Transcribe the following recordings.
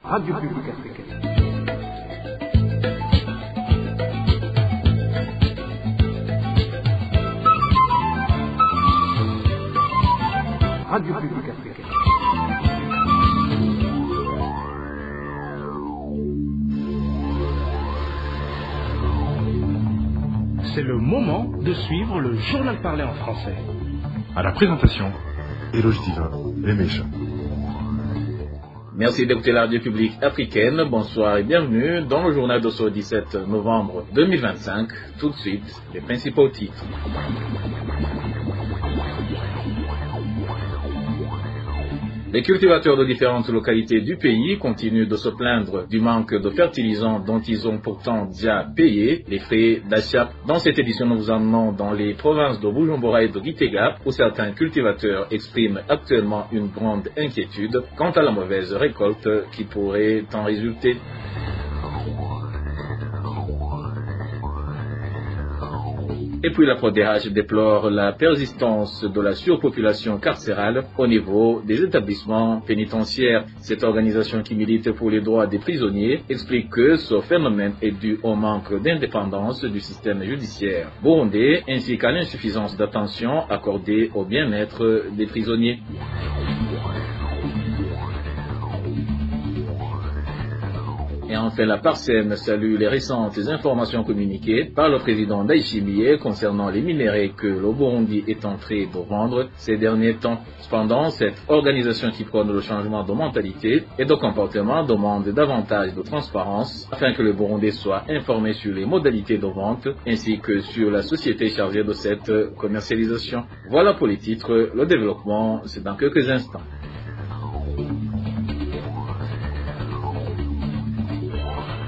Radio Publique Africaine. Radio Publique Africaine. C'est le moment de suivre le journal parlé en français. À la présentation, Eloge Diva et Mécha. Merci d'écouter la radio publique africaine. Bonsoir et bienvenue dans le journal de ce 17 novembre 2025. Tout de suite, les principaux titres. Les cultivateurs de différentes localités du pays continuent de se plaindre du manque de fertilisants dont ils ont pourtant déjà payé les frais d'achat. Dans cette édition, nous vous emmenons dans les provinces de Bujumbura et de Gitega, où certains cultivateurs expriment actuellement une grande inquiétude quant à la mauvaise récolte qui pourrait en résulter. Et puis la PRODH déplore la persistance de la surpopulation carcérale au niveau des établissements pénitentiaires. Cette organisation qui milite pour les droits des prisonniers explique que ce phénomène est dû au manque d'indépendance du système judiciaire burundais ainsi qu'à l'insuffisance d'attention accordée au bien-être des prisonniers. Et enfin, la PARSEM salue les récentes informations communiquées par le président Ndayishimiye concernant les minéraux que le Burundi est en train de vendre ces derniers temps. Cependant, cette organisation qui prône le changement de mentalité et de comportement demande davantage de transparence afin que le Burundi soit informé sur les modalités de vente ainsi que sur la société chargée de cette commercialisation. Voilà pour les titres. Le développement, c'est dans quelques instants.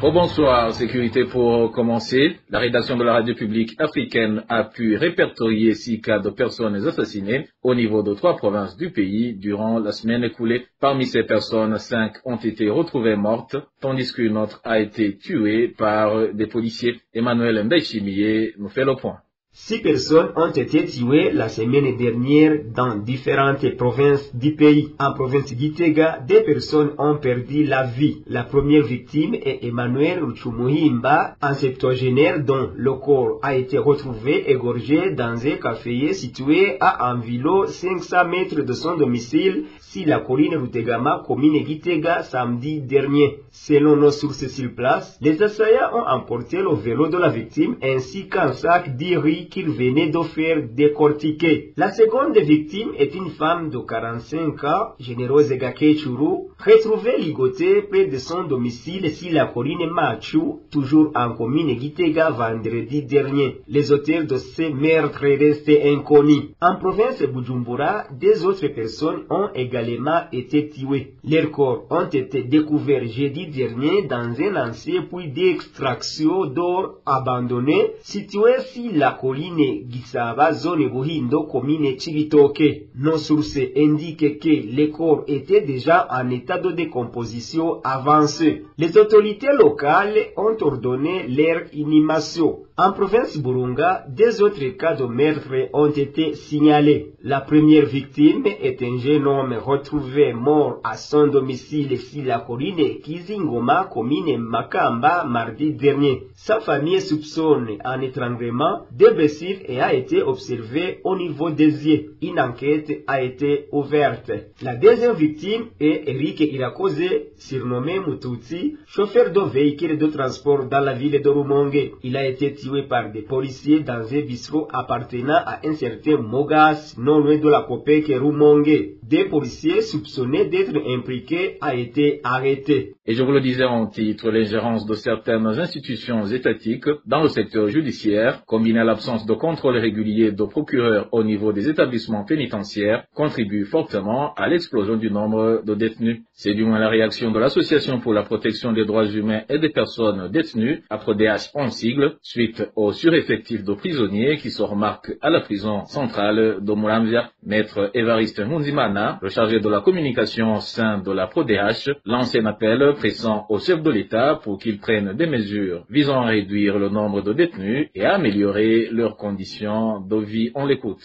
Oh, bonsoir, sécurité pour commencer. La rédaction de la radio publique africaine a pu répertorier 6 cas de personnes assassinées au niveau de 3 provinces du pays durant la semaine écoulée. Parmi ces personnes, 5 ont été retrouvées mortes, tandis qu'une autre a été tuée par des policiers. Emmanuel Ndayishimiye nous fait le point. 6 personnes ont été tuées la semaine dernière dans différentes provinces du pays. En province Gitega, 2 personnes ont perdu la vie. La première victime est Emmanuel Ruchumuhimba, un septuagénaire dont le corps a été retrouvé égorgé dans un café situé à environ 500 mètres de son domicile sur la colline Rutegama, commune Gitega, samedi dernier. Selon nos sources sur place, les assaillants ont emporté le vélo de la victime ainsi qu'un sac de riz qu'il venait de faire décortiquer. La seconde victime est une femme de 45 ans, Généreuse Gakechuru, retrouvée ligotée près de son domicile sur la colline Machu, toujours en commune Gitega vendredi dernier. Les auteurs de ces meurtres restent inconnus. En province Bujumbura, 2 autres personnes ont également été tuées. Leurs corps ont été découverts jeudi dernier dans un ancien puits d'extraction d'or abandonné situé sur la colline Gisaba, zone Buhindo, commune Chibitoke. Nos sources indiquent que les corps étaient déjà en état de décomposition avancée. Les autorités locales ont ordonné leur inhumation. En province Burunga, 2 autres cas de meurtre ont été signalés. La première victime est un jeune homme retrouvé mort à son domicile sur la colline Kizingoma, commune Makamba, mardi dernier. Sa famille soupçonne un étranglement de blessures et a été observée au niveau des yeux. Une enquête a été ouverte. La deuxième victime est Eric Irakoze, surnommé Mututsi, chauffeur de véhicule de transport dans la ville de Rumonge. Il a été tué par des policiers dans un bistrot appartenant à un certain Mogas, non loin de la Copec Rumonge. 2 policiers soupçonnés d'être impliqués a été arrêtés. Et je vous le disais en titre, l'ingérence de certaines institutions étatiques dans le secteur judiciaire, combinée à l'absence de contrôle régulier de procureurs au niveau des établissements pénitentiaires, contribue fortement à l'explosion du nombre de détenus. C'est du moins la réaction de l'Association pour la protection des droits humains et des personnes détenues, APRODH en sigle, suite au sureffectif de prisonniers qui se remarque à la prison centrale de Muramvia. Maître Évariste Nkunzimana, le chargé de la communication au sein de la PRODH, lance un appel pressant au chef de l'État pour qu'il prenne des mesures visant à réduire le nombre de détenus et à améliorer leurs conditions de vie. On l'écoute.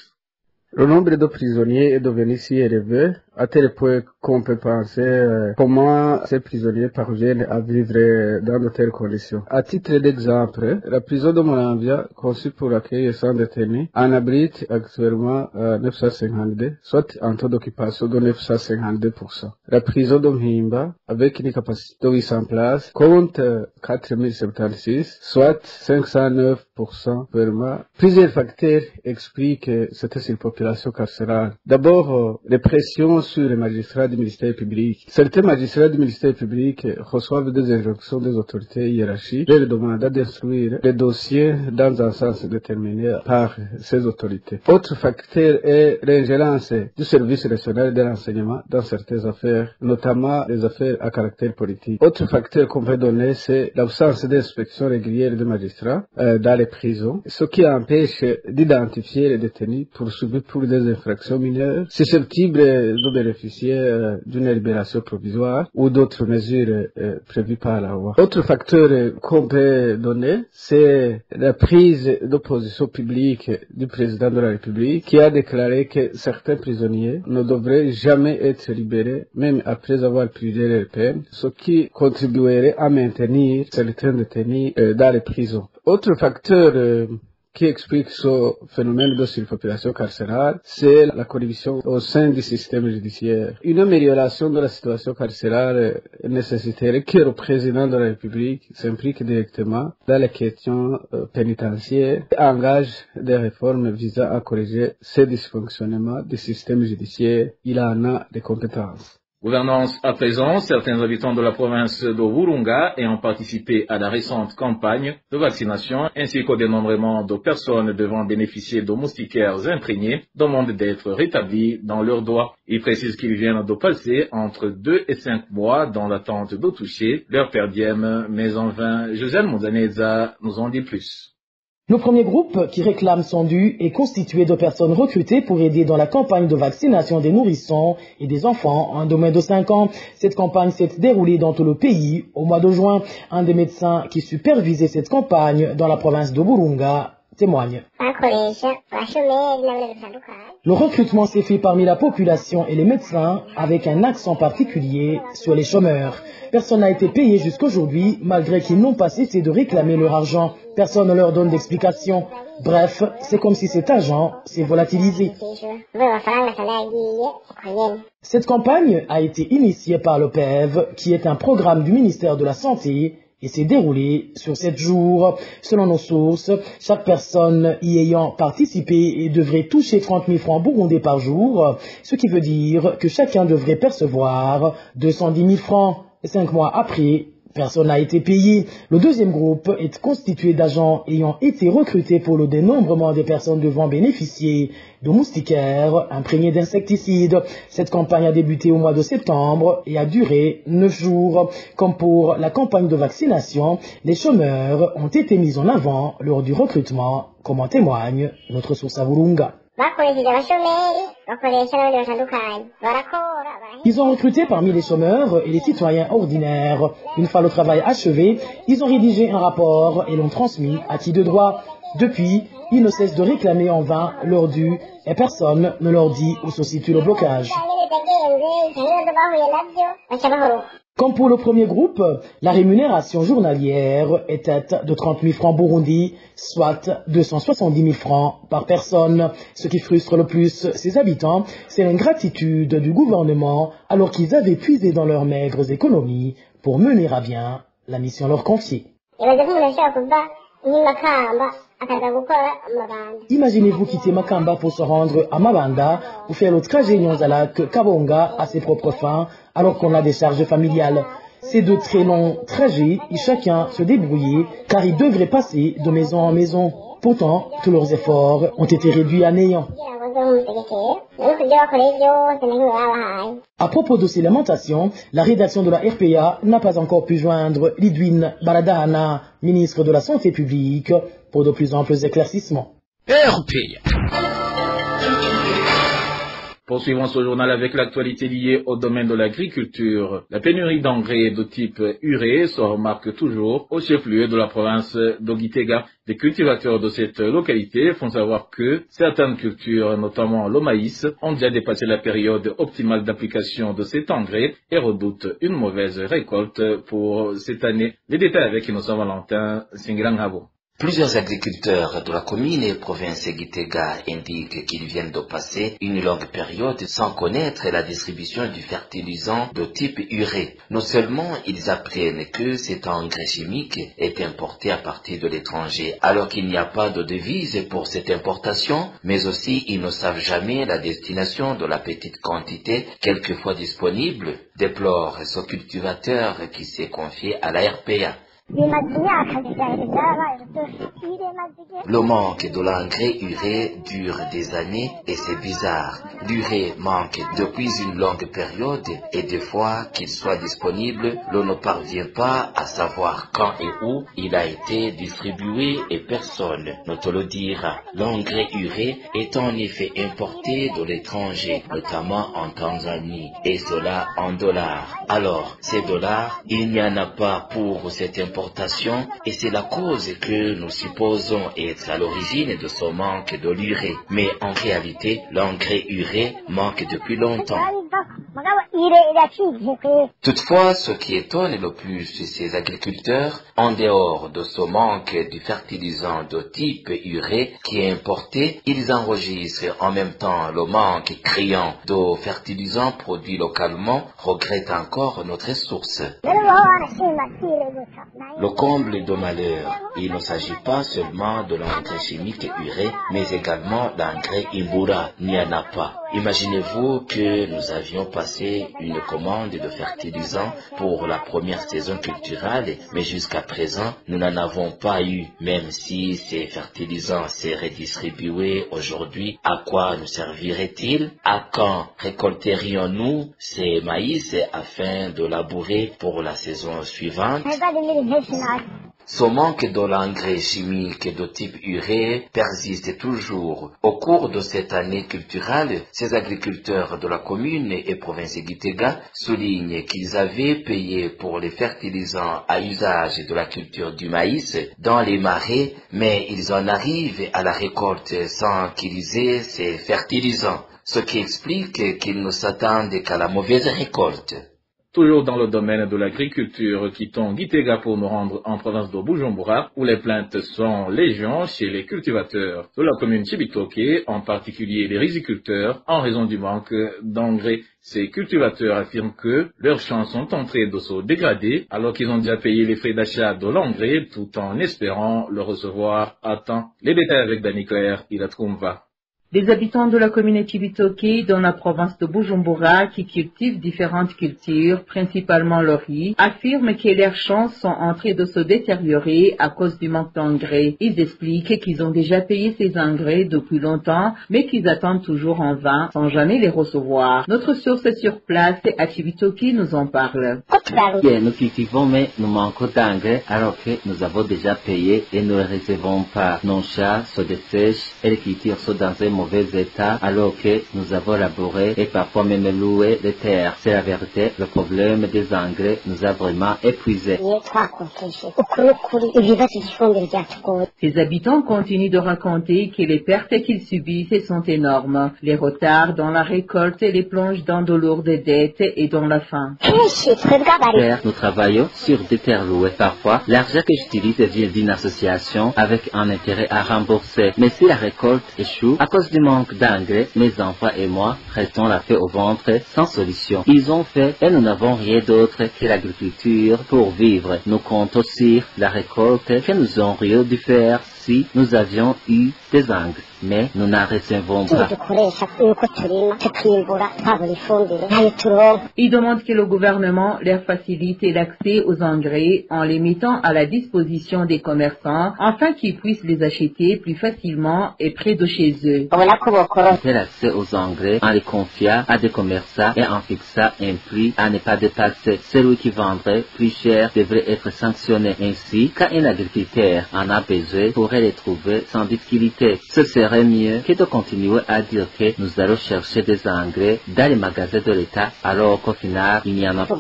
Le nombre de prisonniers est devenu si élevé à tel point qu'on peut penser comment ces prisonniers parviennent à vivre dans de telles conditions. À titre d'exemple, la prison de Monambia, conçue pour accueillir 100 détenus, en abrite actuellement 952, soit un taux d'occupation de 952%. La prison de Mhimba, avec une capacité de 800 places, compte 4076, soit 509%. Vraiment. Plusieurs facteurs expliquent cette surpopulation carcérale. D'abord, les pressions sur les magistrats du ministère public. Certains magistrats du ministère public reçoivent des injonctions des autorités hiérarchiques leur demandant d'instruire les dossiers dans un sens déterminé par ces autorités. Autre facteur est l'ingérence du service national de renseignement dans certaines affaires, notamment les affaires à caractère politique. Autre facteur qu'on peut donner, c'est l'absence d'inspection régulière des magistrats dans les prisons, ce qui empêche d'identifier les détenus poursuivis pour des infractions mineures, susceptibles de bénéficier d'une libération provisoire ou d'autres mesures prévues par la loi. Autre facteur qu'on peut donner, c'est la prise de position publique du président de la République qui a déclaré que certains prisonniers ne devraient jamais être libérés, même après avoir purgé leur peine, ce qui contribuerait à maintenir certains détenus dans les prisons. Autre facteur qui explique ce phénomène de surpopulation carcérale, c'est la corruption au sein du système judiciaire. Une amélioration de la situation carcérale nécessiterait que le président de la République s'implique directement dans les questions pénitentiaires et engage des réformes visant à corriger ces dysfonctionnements du système judiciaire. Il en a des compétences. Gouvernance à présent, certains habitants de la province de Burunga ayant participé à la récente campagne de vaccination ainsi qu'au dénombrement de personnes devant bénéficier de moustiquaires imprégnés demandent d'être rétablis dans leurs droits. Ils précisent qu'ils viennent de passer entre 2 et 5 mois dans l'attente de toucher leur per diem, mais en vain. Josiane Monzaneza nous en dit plus. Le premier groupe qui réclame son dû est constitué de personnes recrutées pour aider dans la campagne de vaccination des nourrissons et des enfants en domaine de 5 ans. Cette campagne s'est déroulée dans tout le pays au mois de juin. Un des médecins qui supervisait cette campagne dans la province de Burunga témoigne. Le recrutement s'est fait parmi la population et les médecins avec un accent particulier sur les chômeurs. Personne n'a été payé jusqu'aujourd'hui malgré qu'ils n'ont pas cessé de réclamer leur argent. Personne ne leur donne d'explication. Bref, c'est comme si cet argent s'est volatilisé. Cette campagne a été initiée par le PEV, qui est un programme du ministère de la Santé, et s'est déroulée sur 7 jours. Selon nos sources, chaque personne y ayant participé devrait toucher 30 000 francs burundais par jour, ce qui veut dire que chacun devrait percevoir 210 000 francs. 5 mois après, personne n'a été payé. Le deuxième groupe est constitué d'agents ayant été recrutés pour le dénombrement des personnes devant bénéficier de moustiquaires imprégnés d'insecticides. Cette campagne a débuté au mois de septembre et a duré 9 jours. Comme pour la campagne de vaccination, les chômeurs ont été mis en avant lors du recrutement, comme en témoigne notre source à Burunga. Ils ont recruté parmi les chômeurs et les citoyens ordinaires. Une fois le travail achevé, ils ont rédigé un rapport et l'ont transmis à qui de droit. Depuis, ils ne cessent de réclamer en vain leur dû et personne ne leur dit où se situe le blocage. Comme pour le premier groupe, la rémunération journalière était de 30 000 francs burundis, soit 270 000 francs par personne. Ce qui frustre le plus ces habitants, c'est l'ingratitude du gouvernement alors qu'ils avaient puisé dans leurs maigres économies pour mener à bien la mission leur confiée. Imaginez-vous quitter Makamba pour se rendre à Mabanda ou faire le trajet Nyanza-Lac-Kabonga à ses propres fins alors qu'on a des charges familiales. Ces 2 très longs trajets, chacun se débrouillait car ils devraient passer de maison en maison. Pourtant, tous leurs efforts ont été réduits à néant. À propos de ces lamentations, la rédaction de la RPA n'a pas encore pu joindre Lidwin Baradahana, ministre de la Santé publique, pour de plus amples éclaircissements. RPA. Poursuivons ce journal avec l'actualité liée au domaine de l'agriculture. La pénurie d'engrais de type urée se remarque toujours au chef-lieu de la province d'Ogitega. Les cultivateurs de cette localité font savoir que certaines cultures, notamment le maïs, ont déjà dépassé la période optimale d'application de cet engrais et redoutent une mauvaise récolte pour cette année. Les détails avec Innocent Valentin Singranghabo. Plusieurs agriculteurs de la commune et province Gitega indiquent qu'ils viennent de passer une longue période sans connaître la distribution du fertilisant de type urée. Non seulement ils apprennent que cet engrais chimique est importé à partir de l'étranger alors qu'il n'y a pas de devise pour cette importation, mais aussi ils ne savent jamais la destination de la petite quantité quelquefois disponible, déplore ce cultivateur qui s'est confié à la RPA. Le manque de l'engrais urée dure des années et c'est bizarre. L'urée manque depuis une longue période et des fois qu'il soit disponible, l'on ne parvient pas à savoir quand et où il a été distribué et personne ne te le dira. L'engrais urée est en effet importé de l'étranger, notamment en Tanzanie, et cela en dollars. Alors, ces dollars, il n'y en a pas pour cette importation et c'est la cause que nous supposons être à l'origine de ce manque de l'urée. Mais en réalité, l'engrais urée manque depuis longtemps. Toutefois, ce qui étonne le plus ces agriculteurs, en dehors de ce manque du fertilisant de type urée qui est importé, ils enregistrent en même temps le manque criant de fertilisants produits localement, regrettent encore notre source. Le comble de malheur, il ne s'agit pas seulement de l'engrais chimique urée, mais également l'engrais Imbura, n'y en a pas. Imaginez-vous que nous avions passé une commande de fertilisants pour la première saison culturelle, mais jusqu'à présent, nous n'en avons pas eu. Même si ces fertilisants seraient distribués aujourd'hui, à quoi nous serviraient-ils? À quand récolterions-nous ces maïs afin de labourer pour la saison suivante? Ce manque de l'engrais chimique de type urée persiste toujours. Au cours de cette année culturelle, ces agriculteurs de la commune et province Gitega soulignent qu'ils avaient payé pour les fertilisants à usage de la culture du maïs dans les marais, mais ils en arrivent à la récolte sans qu'ils aient ces fertilisants, ce qui explique qu'ils ne s'attendent qu'à la mauvaise récolte. Toujours dans le domaine de l'agriculture, quittons Gitega pour nous rendre en province de Bujumbura, où les plaintes sont légion chez les cultivateurs de la commune Chibitoke, en particulier les riziculteurs, en raison du manque d'engrais. Ces cultivateurs affirment que leurs champs sont en train de se dégrader, alors qu'ils ont déjà payé les frais d'achat de l'engrais, tout en espérant le recevoir à temps. Les détails avec Dani Claire, Ilatrumva. Les habitants de la commune Chibitoke, dans la province de Bujumbura, qui cultivent différentes cultures, principalement le riz, affirment que leurs champs sont en train de se détériorer à cause du manque d'engrais. Ils expliquent qu'ils ont déjà payé ces engrais depuis longtemps, mais qu'ils attendent toujours en vain, sans jamais les recevoir. Notre source sur place à Chibitoke nous en parle. Nous cultivons, mais nous manquons d'engrais, alors que nous avons déjà payé et nous ne les recevons pas. Nos champs se dessèchent et les cultures sont dans un mauvais état alors que nous avons labouré et parfois même loué les terres. C'est la vérité, le problème des engrais nous a vraiment épuisés. Ces habitants continuent de raconter que les pertes qu'ils subissent sont énormes. Les retards dans la récolte les plongent dans de lourdes dettes et dans la faim. Nous travaillons sur des terres louées. Parfois, l'argent que j'utilise vient d'une association avec un intérêt à rembourser. Mais si la récolte échoue, à cause du manque d'engrais, mes enfants et moi restons la faim au ventre sans solution. Ils ont fait et nous n'avons rien d'autre que l'agriculture pour vivre. Nous comptons sur la récolte que nous aurions dû faire si nous avions eu des engrais. Mais nous n'en recevons pas. Ils demandent que le gouvernement leur facilite l'accès aux engrais en les mettant à la disposition des commerçants afin qu'ils puissent les acheter plus facilement et près de chez eux. L'accès aux engrais en les confiant à des commerçants et en fixant un prix à ne pas dépasser. Celui qui vendrait plus cher devrait être sanctionné. Ainsi, quand un agriculteur en a besoin pour pourrait les trouver sans difficulté. Ce serait mieux que de continuer à dire que nous allons chercher des engrais dans les magasins de l'État alors qu'au final il n'y en a pas.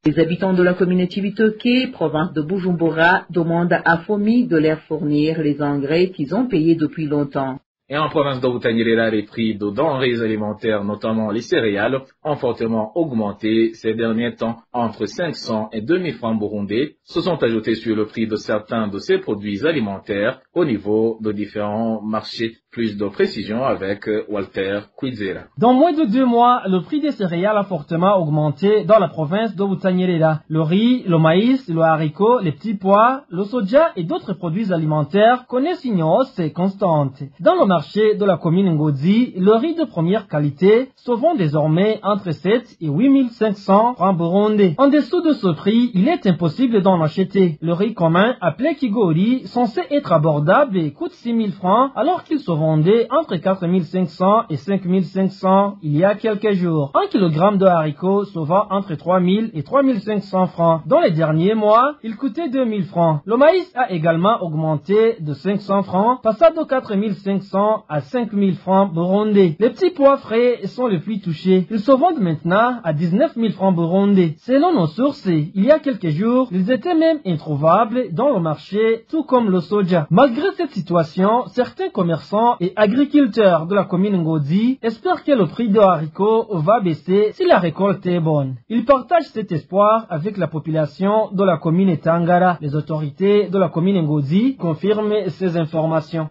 Les habitants de la commune Chibitoke, province de Bujumbura, demandent à FOMI de leur fournir les engrais qu'ils ont payés depuis longtemps. Et en province de Butanyerera, les prix de denrées alimentaires, notamment les céréales, ont fortement augmenté ces derniers temps. Entre 500 et 2000 francs burundais se sont ajoutés sur le prix de certains de ces produits alimentaires au niveau de différents marchés. Plus de précision avec Walter Kwizera. Dans moins de 2 mois, le prix des céréales a fortement augmenté dans la province de Butanyerera. Le riz, le maïs, le haricot, les petits pois, le soja et d'autres produits alimentaires connaissent une hausse constante. Dans le marché de la commune Ngozi, le riz de première qualité se vend désormais entre 7 et 8500 francs burundais. En dessous de ce prix, il est impossible d'en acheter. Le riz commun, appelé Kigori, censé être abordable, coûte 6000 francs alors qu'il se vendait entre 4500 et 5500 il y a quelques jours. 1 kg de haricots se vend entre 3000 et 3500 francs. Dans les derniers mois, il coûtait 2000 francs. Le maïs a également augmenté de 500 francs, passant de 4500 à 5000 francs burundais. Les petits pois frais sont les plus touchés. Ils se vendent maintenant à 19 000 francs burundais. Selon nos sources, il y a quelques jours, ils étaient même introuvables dans le marché, tout comme le soja. Malgré cette situation, certains commerçants et agriculteurs de la commune Ngozi espèrent que le prix de haricots va baisser si la récolte est bonne. Ils partagent cet espoir avec la population de la commune Tangara. Les autorités de la commune Ngozi confirment ces informations.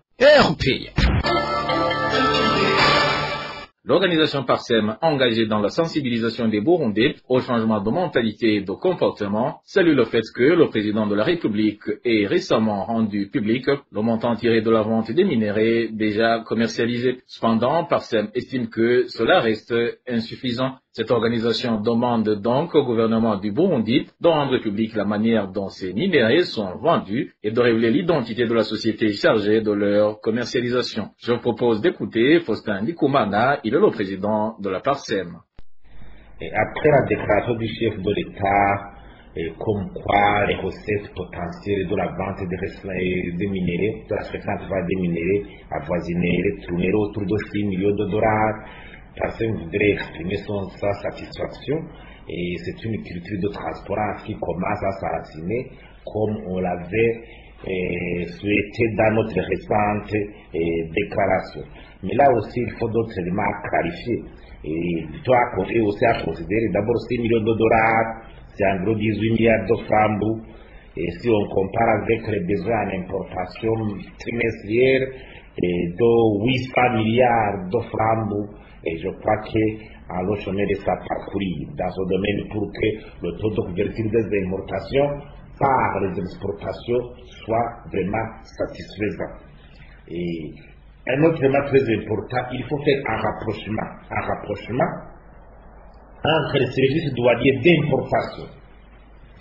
L'organisation Parsem, engagée dans la sensibilisation des Burundais au changement de mentalité et de comportement, salue le fait que le président de la République ait récemment rendu public le montant tiré de la vente des minerais déjà commercialisés. Cependant, Parsem estime que cela reste insuffisant. Cette organisation demande donc au gouvernement du Burundi de rendre publique la manière dont ces minéraux sont vendus et de révéler l'identité de la société chargée de leur commercialisation. Je vous propose d'écouter Faustin Ndikumana, il est le président de la Parsem. Et après la déclaration du chef de l'État, comme quoi les recettes potentielles de la vente des minéraux, de la fréquente vente des minéraux avoisinerait tourner autour de 6 millions de dollars, Parsem voudrait exprimer sa satisfaction, et c'est une culture de transparence qui commence à s'enraciner comme on l'avait souhaité dans notre récente déclaration. Mais là aussi, il faut d'autres éléments à clarifier. Et il doit aussi à considérer d'abord 6 millions de dollars, c'est en gros 18 milliards de francs. Et si on compare avec les besoins en importation trimestrielle de 800 milliards de francs, et je crois qu'à le chemin de sa parcours dans ce domaine pour que le taux de couverture des importations par les exportations soit vraiment satisfaisant. Et un autre élément très important, il faut faire un rapprochement entre les services douaniers d'importation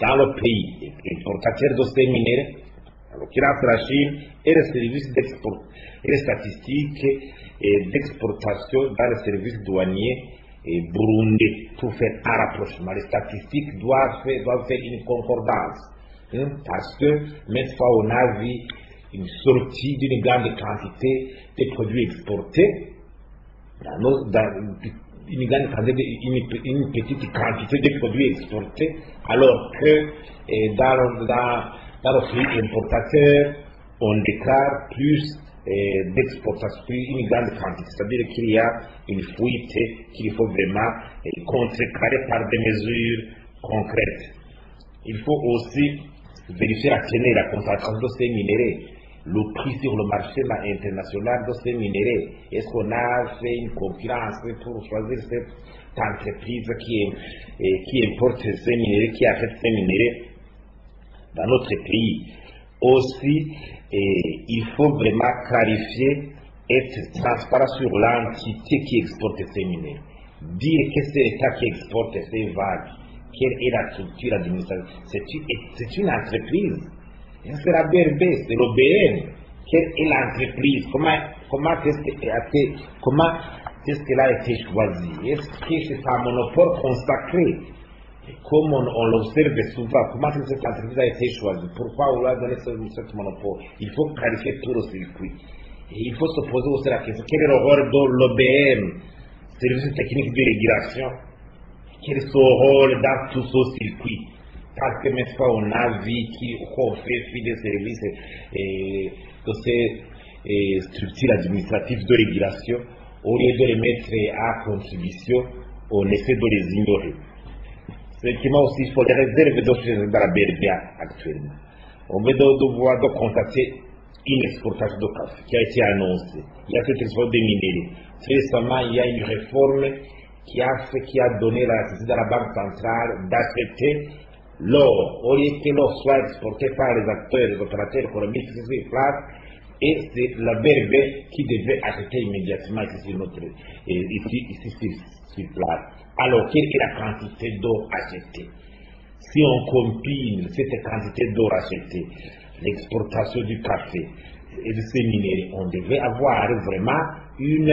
dans le pays, importateur de ces minéraux, en l'occurrence la Chine, et les services d'export, et les statistiques d'exportation dans les services douaniers burundais pour faire un rapprochement. Les statistiques doivent faire une concordance. Parce que même fois on a vu une sortie d'une grande quantité de produits exportés une petite quantité de produits exportés, alors que dans le flux importateur on déclare plus d'exportation, une grande quantité, c'est-à-dire qu'il y a une fuite qu'il faut vraiment contrecarrer par des mesures concrètes. Il faut aussi vérifier la teneur et la concentration de ces minéraux, le prix sur le marché international de ces minéraux. Est-ce qu'on a fait une concurrence pour choisir cette entreprise qui importe ces minéraux, qui achète ces minéraux dans notre pays? Aussi, il faut vraiment clarifier, être transparent sur l'entité qui exporte ces minéraux. Dire que c'est l'État qui exporte ces vagues. Quelle est la structure administrative? C'est une entreprise. C'est la BRB, c'est l'OBN. Quelle est l'entreprise? Comment est-ce qu'elle a été choisie? Est-ce que c'est un monopole consacré? Comme on l'observe souvent, comment cette entreprise a été choisie, pourquoi on lui a donné ce monopole, il faut clarifier tout le circuit. Et il faut se poser aussi la question, quel est le rôle de l'OBM, Service technique de régulation, quel est son rôle dans tout ce circuit? Parce que même fois on a vu qu'on fait des services de ces structures administratives de régulation, au lieu de les mettre à contribution, on essaie de les ignorer. Ce qui m'a aussi, il faut les réserves d'oxygène dans la BRBA actuellement. On va devoir constater une exportation de café qui a été annoncée. Il y a cette export des minéraux. Très récemment, il y a une réforme qui a donné la nécessité à la Banque centrale d'acheter l'or, au lieu que l'or soit exporté par les acteurs, les opérateurs économiques qui sont sur place, et c'est la BRB qui devait acheter immédiatement ici sur place. Alors, quelle est la quantité d'or achetée? Si on combine cette quantité d'or achetée, l'exportation du café et de ces minéraux, on devait avoir vraiment une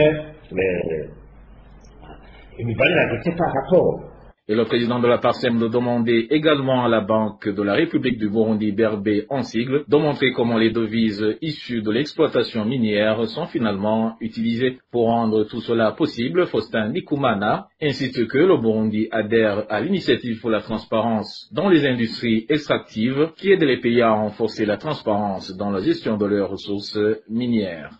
valeur ajoutée par rapport. Et le président de la PARSEM de demander également à la Banque de la République du Burundi, BRB en sigle, de montrer comment les devises issues de l'exploitation minière sont finalement utilisées. Pour rendre tout cela possible, Faustin Ndikumana insiste que le Burundi adhère à l'initiative pour la transparence dans les industries extractives qui aide les pays à renforcer la transparence dans la gestion de leurs ressources minières.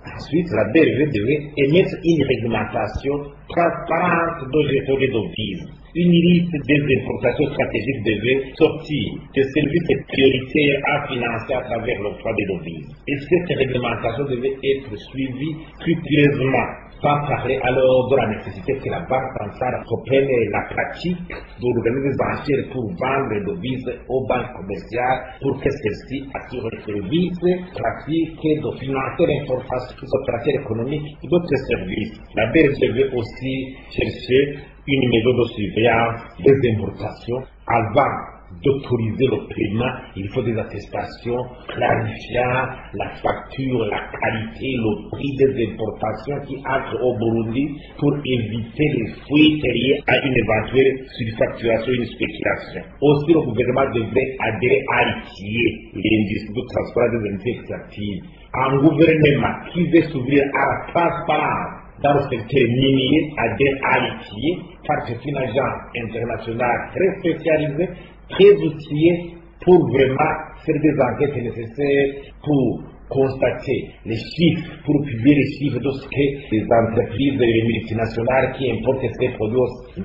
Ensuite, la BRV devait émettre une réglementation transparente de gestion des devises. Une liste des importations stratégiques devait sortir, des services prioritaires à financer à travers l'octroi des devises. Et cette réglementation devait être suivie scrupuleusement. Sans parler alors de la nécessité que la Banque centrale reprenne la pratique d'organiser des enchères pour vendre les devises aux banques commerciales pour que celles-ci assurent les services pratiques de financer l'importation des opérateurs économiques et d'autres services. La BRD devait aussi chercher une méthode de surveillance des importations avant d'autoriser le paiement. Il faut des attestations clarifiant la facture, la qualité, le prix des importations qui entrent au Burundi pour éviter les fuites liées à une éventuelle surfacturation et une spéculation. Aussi, le gouvernement devrait adhérer à l'ITIE, l'industrie de transport des industries extractives. Un gouvernement qui veut s'ouvrir à la transparence dans le secteur minier adhère à l'ITIE, car c'est une agence internationale très spécialisée, très outillés pour vraiment faire des enquêtes nécessaires pour constater les chiffres, pour publier les chiffres de ce que les entreprises et les multinationales qui importent ces produits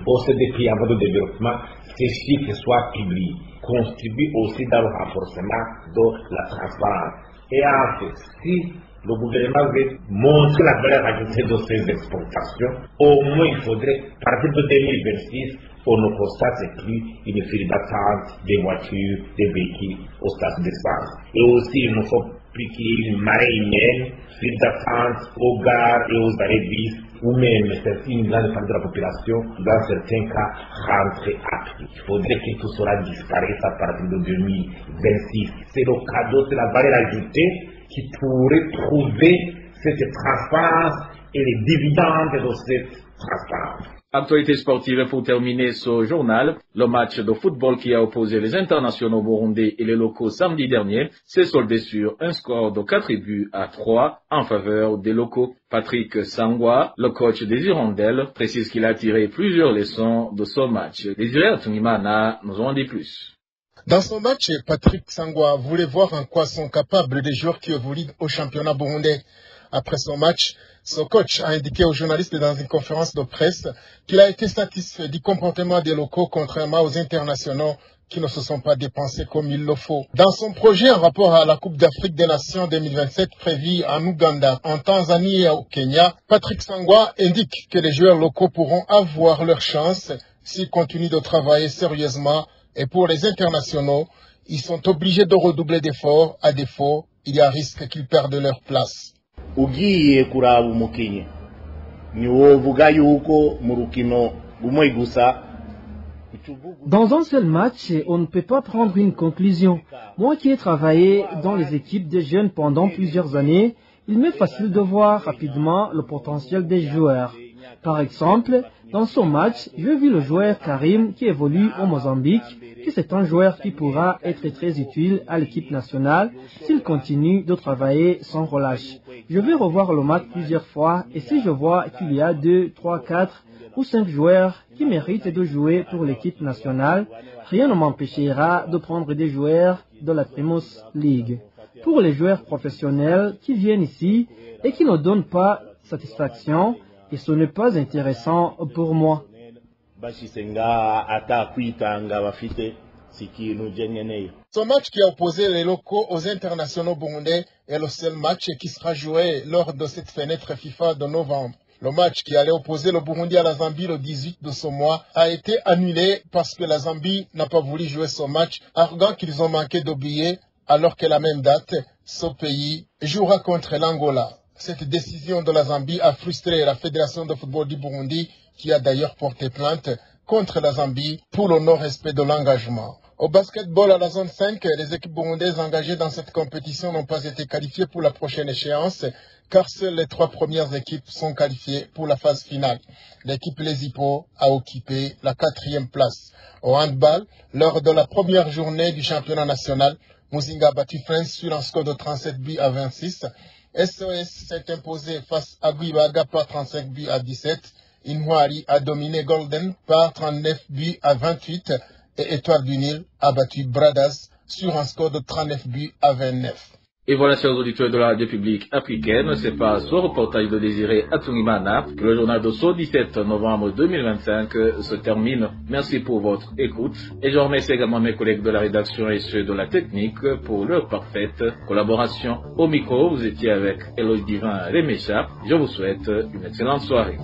au sein des pays en voie de développement, ces chiffres soient publiés, contribuent aussi dans le renforcement de la transparence. Et en fait, si le gouvernement veut montrer la valeur ajoutée de ces exportations, au moins il faudrait, à partir de 2026, on ne constate plus une file d'attente des voitures, des véhicules aux stations d'essence. Et aussi, il ne faut plus qu'il y ait une marée humaine, file d'attente aux gares et aux arrêts de bus, ou même une grande partie de la population, dans certains cas, rentrer à pied. Il faudrait que tout cela disparaisse à partir de 2026. C'est le cadeau, c'est la valeur ajoutée qui pourrait trouver cette transparence et les dividendes de cette transparence. Actualité sportive pour terminer ce journal. Le match de football qui a opposé les internationaux burundais et les locaux samedi dernier s'est soldé sur un score de 4-3 en faveur des locaux. Patrick Sangwa, le coach des Hirondelles, précise qu'il a tiré plusieurs leçons de ce match. Désiré Atunimana nous en dit plus. Dans son match, Patrick Sangwa voulait voir en quoi sont capables les joueurs qui évoluent au championnat burundais. Après son match, son coach a indiqué aux journalistes dans une conférence de presse qu'il a été satisfait du comportement des locaux contrairement aux internationaux qui ne se sont pas dépensés comme il le faut. Dans son projet en rapport à la Coupe d'Afrique des Nations 2027 prévue en Ouganda, en Tanzanie et au Kenya, Patrick Sangwa indique que les joueurs locaux pourront avoir leur chance s'ils continuent de travailler sérieusement, et pour les internationaux, ils sont obligés de redoubler d'efforts, à défaut, il y a risque qu'ils perdent leur place. Ugiye kuraba umukinyi niwovuga yuko mu rukino rumwe gusa. Dans un seul match, on ne peut pas prendre une conclusion. Moi qui ai travaillé dans les équipes des jeunes pendant plusieurs années, il m'est facile de voir rapidement le potentiel des joueurs. Par exemple, Dans ce match, je vis le joueur Karim qui évolue au Mozambique, que c'est un joueur qui pourra être très utile à l'équipe nationale s'il continue de travailler sans relâche. Je vais revoir le match plusieurs fois et si je vois qu'il y a 2, 3, 4 ou 5 joueurs qui méritent de jouer pour l'équipe nationale, rien ne m'empêchera de prendre des joueurs de la Primus League. Pour les joueurs professionnels qui viennent ici et qui ne donnent pas satisfaction, et ce n'est pas intéressant pour moi. Ce match qui a opposé les locaux aux internationaux burundais est le seul match qui sera joué lors de cette fenêtre FIFA de novembre. Le match qui allait opposer le Burundi à la Zambie le 18 de ce mois a été annulé parce que la Zambie n'a pas voulu jouer ce match, arguant qu'ils ont manqué de billets, alors que la même date, ce pays jouera contre l'Angola. Cette décision de la Zambie a frustré la Fédération de football du Burundi, qui a d'ailleurs porté plainte contre la Zambie pour le non-respect de l'engagement. Au basketball à la zone 5, les équipes burundaises engagées dans cette compétition n'ont pas été qualifiées pour la prochaine échéance, car seules les 3 premières équipes sont qualifiées pour la phase finale. L'équipe Les Hippos a occupé la 4e place. Au handball, lors de la première journée du championnat national, Muzinga a battu Friends sur un score de 37 buts à 26. SOS s'est imposé face à Guibaga par 35 buts à 17. Inouari a dominé Golden par 39 buts à 28. Et Étoile du Nil a battu Bradas sur un score de 39 buts à 29. Et voilà, chers auditeurs de la Radio Publique Africaine, c'est par ce reportage de Désiré Atungimana que le journal de ce 17 novembre 2025 se termine. Merci pour votre écoute. Et je remercie également mes collègues de la rédaction et ceux de la technique pour leur parfaite collaboration. Au micro, vous étiez avec Eloge Divin Remécha. Je vous souhaite une excellente soirée.